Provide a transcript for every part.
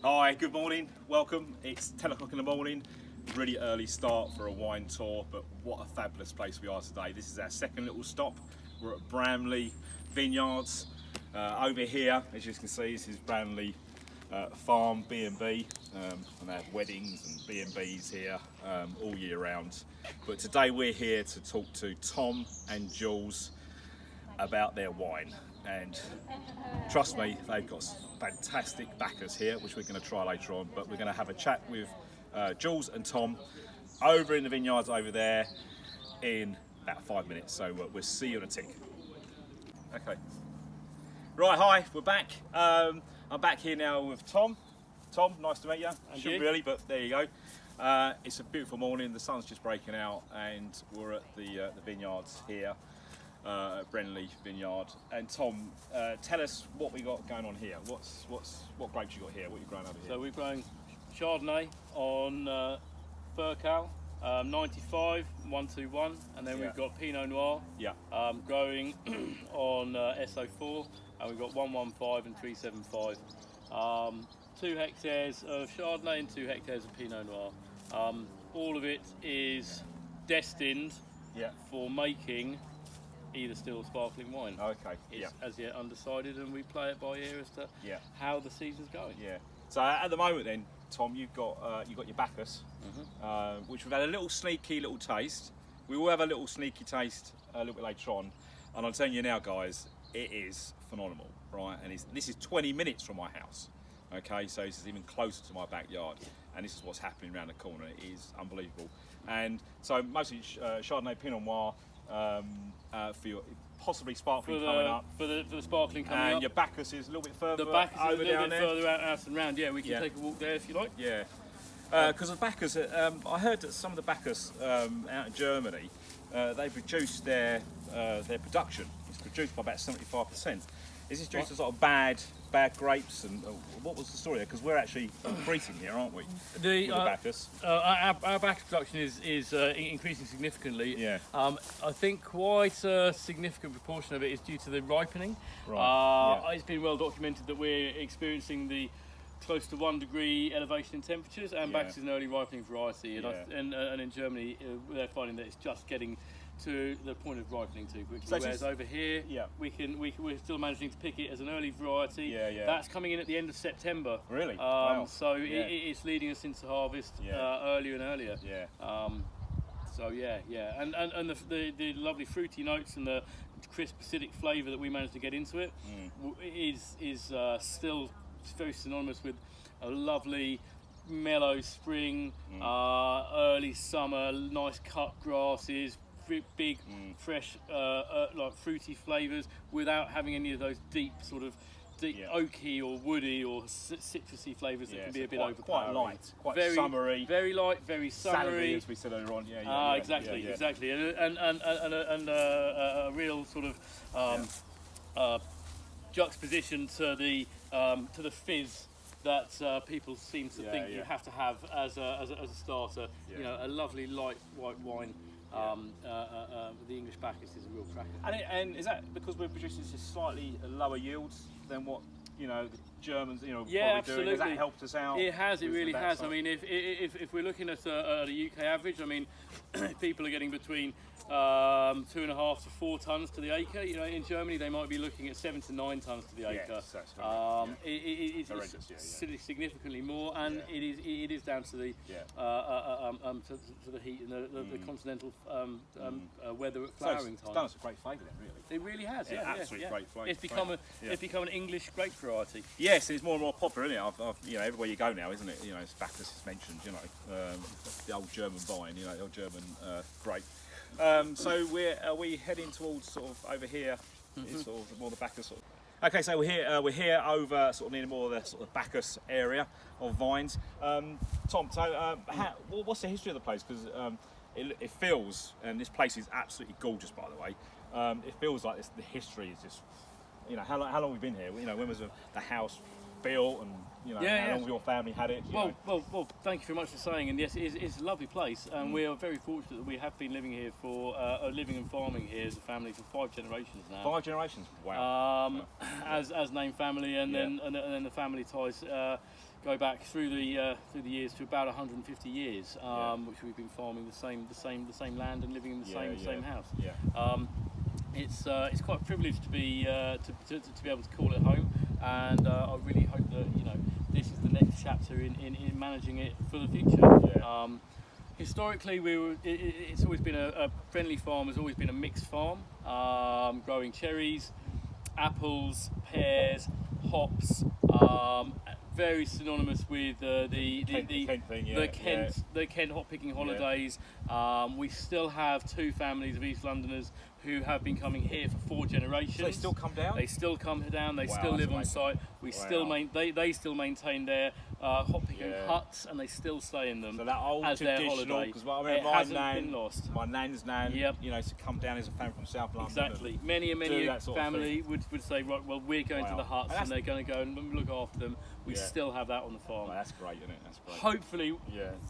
Hi, good morning, welcome. It's 10 o'clock in the morning, really early start for a wine tour, but what a fabulous place we are today. This is our second little stop. We're at Brenley Vineyards. Over here, as you can see, this is Brenley farm B&B, and they have weddings and B&Bs here all year round. But today we're here to talk to Tom and Jules about their wine, and trust me, they've got fantastic backers here, which we're going to try later on. But we're going to have a chat with Jules and Tom over in the vineyards over there in about 5 minutes. So we'll see you in a tick. Okay. Right, hi, we're back. I'm back here now with Tom. Tom, nice to meet you. Shouldn't really, but there you go. It's a beautiful morning. The sun's just breaking out, and we're at the vineyards here. At Brenley Vineyard. And Tom, tell us what we got going on here. What grapes you got here? What you growing over here? So we're growing Chardonnay on Furcal, 95, 121, and then we've got Pinot Noir. Yeah. Growing on SO4, and we've got 115 and 375. 2 hectares of Chardonnay and 2 hectares of Pinot Noir. All of it is destined for making either still or sparkling wine. Okay. It's as yet undecided, and we play it by ear as to how the season's going. Yeah. So at the moment, then, Tom, you've got your Bacchus, which we've had a little sneaky little taste. We will have a little sneaky taste a little bit later on, and I'm telling you now, guys, it is phenomenal, right? And this is 20 minutes from my house. Okay, so this is even closer to my backyard, and this is what's happening around the corner. It is unbelievable. And so mostly Chardonnay, Pinot Noir. For your possibly sparkling coming up. For the sparkling coming up. And your Bacchus is a little bit further the Bacchus over is a little down bit there. further out and round. Yeah, we can take a walk there if you like. Yeah. Because the Bacchus, I heard that some of the Bacchus out in Germany, they produce their production. It's produced by about 75%. Is this due to sort of bad grapes, and what was the story there? Because we're actually increasing here, aren't we? The Bacchus. Our Bacchus production is increasing significantly. Yeah. I think quite a significant proportion of it is due to the ripening. Right. It's been well documented that we're experiencing the close to 1 degree elevation in temperatures, and Bacchus is an early ripening variety. And in Germany, they're finding that it's just getting to the point of ripening too quickly. So whereas over here, we're still managing to pick it as an early variety. That's coming in at the end of September. Really? Wow. So it's leading us into harvest earlier and earlier. And the lovely fruity notes and the crisp acidic flavour that we managed to get into it is still very synonymous with a lovely mellow spring, early summer, nice cut grasses, big, fresh, like fruity flavours, without having any of those deep oaky or woody or citrusy flavours that can be a bit overpowering. Quite light, quite very summery. Very light, very summery. As we said earlier on. Exactly. And a real sort of juxtaposition to the fizz that people seem to think you have to have as a starter. You know, a lovely light white wine. The English Bacchus is a real cracker. And is that because we're producing just slightly lower yields than what the Germans probably absolutely. doing? Has that helped us out? It has. It really has. I mean, if we're looking at a UK average, I mean, people are getting between 2.5 to 4 tons to the acre. In Germany they might be looking at 7 to 9 tons to the acre. It's significantly more, and it is down to the to the heat and the continental weather at flowering time. It's done us a great favour then, really. It really has. Absolutely great flavour. It's become an English grape variety. Yes, it's more and more popular, isn't it? Everywhere you go now, isn't it? It's Bacchus is mentioned. The old German vine. The old German grape. So are we heading towards sort of over here? Is sort of more the Bacchus sort of. Okay, so we're here over sort of near more the sort of Bacchus area of vines. Tom, so what's the history of the place? Because it feels, and this place is absolutely gorgeous, by the way. It feels like the history is just, how long have we been here? When was the house built and how long your family had it. Well, thank you very much for saying. And yes, it's a lovely place, and we are very fortunate that we have been living here living and farming here as a family for 5 generations now. 5 generations, wow. As named family, and then the family ties go back through the years to about 150 years, which we've been farming the same land and living in the same house. Yeah. It's quite a privilege to be able to call it home, and I really hope that this is the next chapter in managing it for the future. Yeah. Historically, it's always been a Brenley farm has always been a mixed farm, growing cherries, apples, pears, hops. Very synonymous with the Kent hop picking holidays. We still have 2 families of East Londoners who have been coming here for 4 generations. So they still come down? They still come down. They still live on site. We still they still maintain their hop picking huts, and they still stay in them. So that old as their traditional, holiday. because my nan's nan, to come down as a family from South London. Exactly. Many family would say, right, well, we're going to the huts, and they're going to go and look after them. We still have that on the farm. Well, that's great, isn't it? That's great. Hopefully,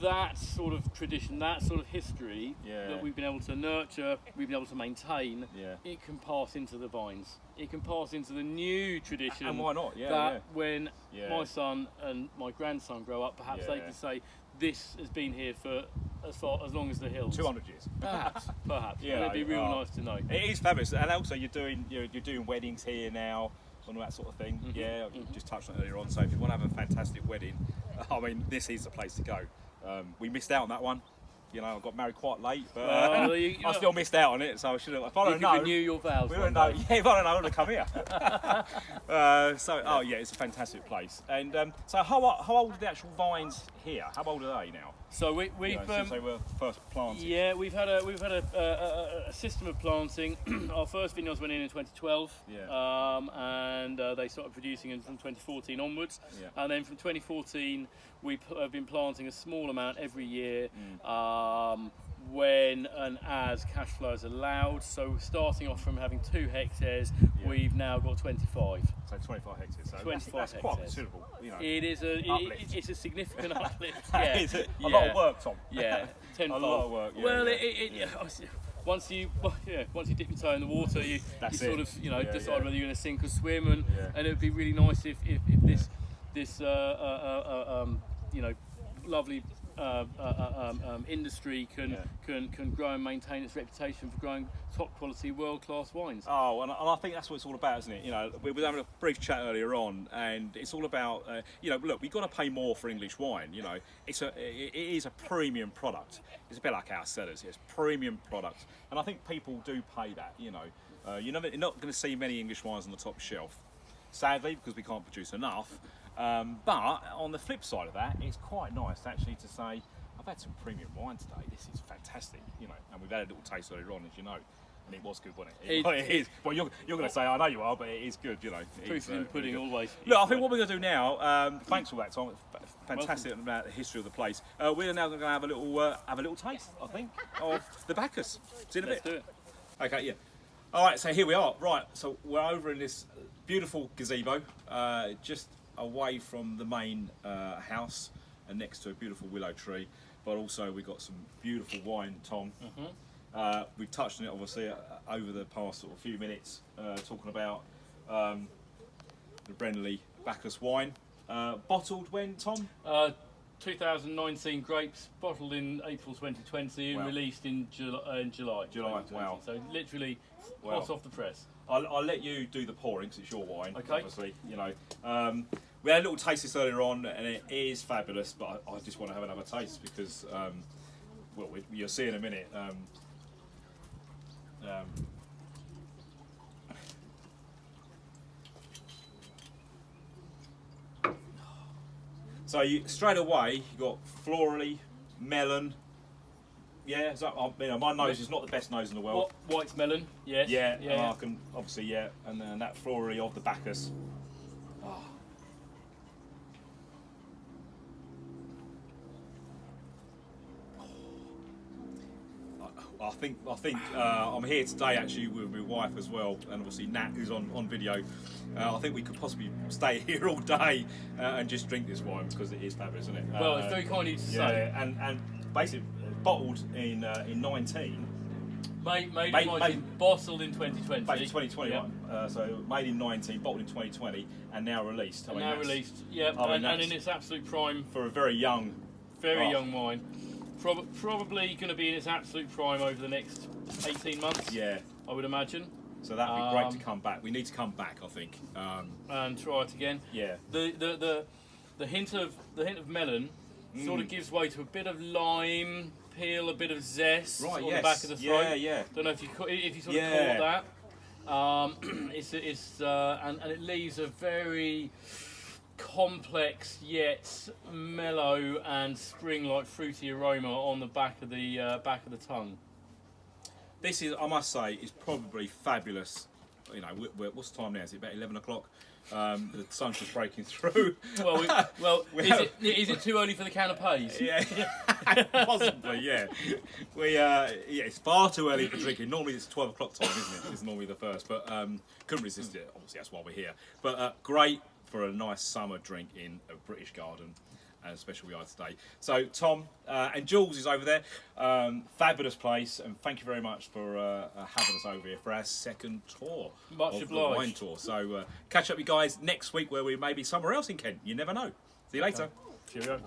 that sort of tradition, that sort of history that we've been able to nurture, we've been able to maintain, it can pass into the vines. It can pass into the new tradition. And why not? When my son and my grandson grow up, perhaps they can say, this has been here for as long as the hills. 200 years. Perhaps. Yeah, and it'd be real nice to know. It is fabulous, and also you're doing weddings here now. And all that sort of thing. Just touched on it earlier on. So if you want to have a fantastic wedding, I mean, this is the place to go. We missed out on that one. I got married quite late, but I still missed out on it. So I should have. If I don't know, renew your vows. We don't know. Yeah, if I don't know, I would have come here. It's a fantastic place. And so how old are the actual vines here? How old are they now? So we've since they were first planted. Yeah, we've had a system of planting. Our first vineyards went in 2012, and they started producing from 2014 onwards. And then from 2014, we have been planting a small amount every year, when and as cash flow is allowed. So starting off from having 2 hectares, we've now got 25. So 25 hectares. So 25 that's hectares. Quite considerable. It is it's a significant uplift. It's a lot of work, Tom. Yeah, tenfold. A lot of work. Once you dip your toe in the water, you sort of decide whether you're going to sink or swim, and it would be really nice if this lovely industry can grow and maintain its reputation for growing top quality world class wines. Oh, and I think that's what it's all about, isn't it? We were having a brief chat earlier on, and it's all about look, we've got to pay more for English wine. It is a premium product. It's a bit like our Cellars. It's premium product, and I think people do pay that. You're not going to see many English wines on the top shelf, sadly, because we can't produce enough. But on the flip side of that, it's quite nice actually to say, I've had some premium wine today. This is fantastic, and we've had a little taste earlier on, as you know, and it was good, wasn't it? It is. Well, you're going to say, I know you are, but it is good, Proof in the pudding always. Look, I think what we're going to do now. Thanks for that, Tom. Fantastic about the history of the place. We're now going to have a little taste, I think, of the Bacchus. See you in a bit. Let's do it. Okay, yeah. All right, so here we are. Right, so we're over in this beautiful gazebo, just away from the main house and next to a beautiful willow tree, but also we've got some beautiful wine, Tom. We've touched on it obviously over the past sort of few minutes, talking about the Brenley Bacchus wine. Bottled when, Tom? 2019 grapes, bottled in April 2020 and released in July. Wow. So literally hot off the press. I'll let you do the pouring because it's your wine, okay. Obviously. We had a little taste this earlier on, and it is fabulous. But I just want to have another taste because, you'll see in a minute. So straight away you got florally, melon. Yeah, so, my nose is not the best nose in the world. White melon, yes. Yeah. I can obviously, and then that florally of the Bacchus. Oh. I think I'm here today actually with my wife as well, and obviously Nat, who's on video. I think we could possibly stay here all day and just drink this wine because it is fabulous, isn't it? Well, it's very kind of you to say. And basically bottled in 19. Made in 19, bottled in 2020. Back in 2021. So made in 19, bottled in 2020, and now released. I mean, now released, yeah, and in its absolute prime. For a very young wine. Probably going to be in its absolute prime over the next 18 months. Yeah, I would imagine. So that'd be great to come back. We need to come back, I think, and try it again. Yeah. The hint of melon sort of gives way to a bit of lime peel, a bit of zest on the back of the throat. Yeah. Don't know if you sort of caught that. And it leaves a very complex yet mellow and spring-like fruity aroma on the back of the tongue. This is, I must say, is probably fabulous. You know, what's the time now? Is it about 11 o'clock? The sun's just breaking through. Is it too early for the canapes? Yeah, possibly. Yeah, it's far too early for drinking. Normally it's 12 o'clock time, isn't it? It's normally the first, but couldn't resist it. Obviously, that's why we're here. But great for a nice summer drink in a British garden. And especially we are today. So Tom and Jules is over there. Fabulous place, and thank you very much for having us over here for our second tour Much of the wine tour. So catch up with you guys next week, where we may be somewhere else in Kent. You never know. See you later. Cheerio.